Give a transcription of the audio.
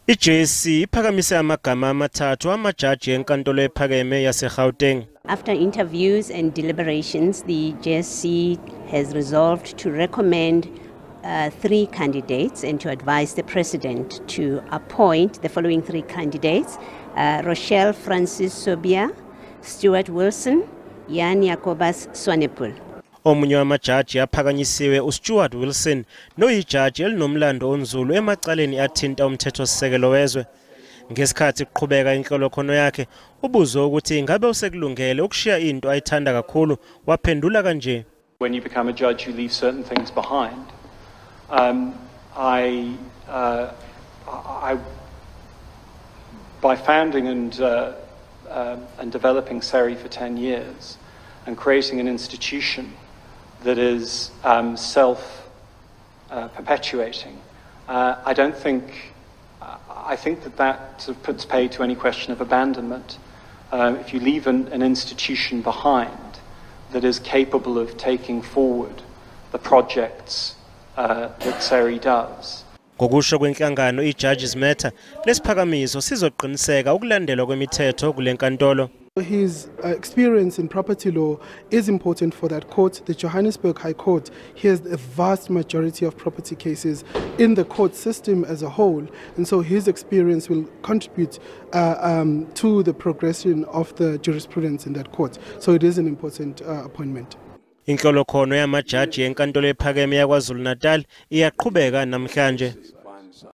iJSC iphakamise amagama amathathu amajaji enkantolo ephakeme yase Gauteng. After interviews and deliberations, the iJSC has resolved to recommend 3 candidates and to advise the President to appoint the following 3 candidates: Rochelle Francis Sobia, Stuart Wilson, Jan Jacobus Swanepoel. Omunye wamajaji aphakanyisiwe uStuart Wilson noyijaji elinomlando onzulu emacaleni athinta umthethosisekelo wezwe. Ngesikhathi kuqhubeka inhlolokhono yakhe ubuzo ukuthi ingabe usekulungele ukushiya into ayithanda kakhulu, waphendula kanje: When you become a judge, you leave certain things behind. By founding and developing SERI for 10 years and creating an institution that is self-perpetuating, I think that sort of puts pay to any question of abandonment. If you leave an institution behind that is capable of taking forward the projects that SERI does. Ngokusho kwenhlangano iJudges Matter, lesiphakamiso sizoqiniseka ukulandelwa kwemithetho kule nkantolo. His experience in property law is important for that court. The Johannesburg High Court hears a vast majority of property cases in the court system as a whole, and so his experience will contribute to the progression of the jurisprudence in that court. So it is an important appointment. Inhlolokhono yamajaji enkantolo ephakeme yaKwaZulu-Natal iyaqhubeka namhlanje.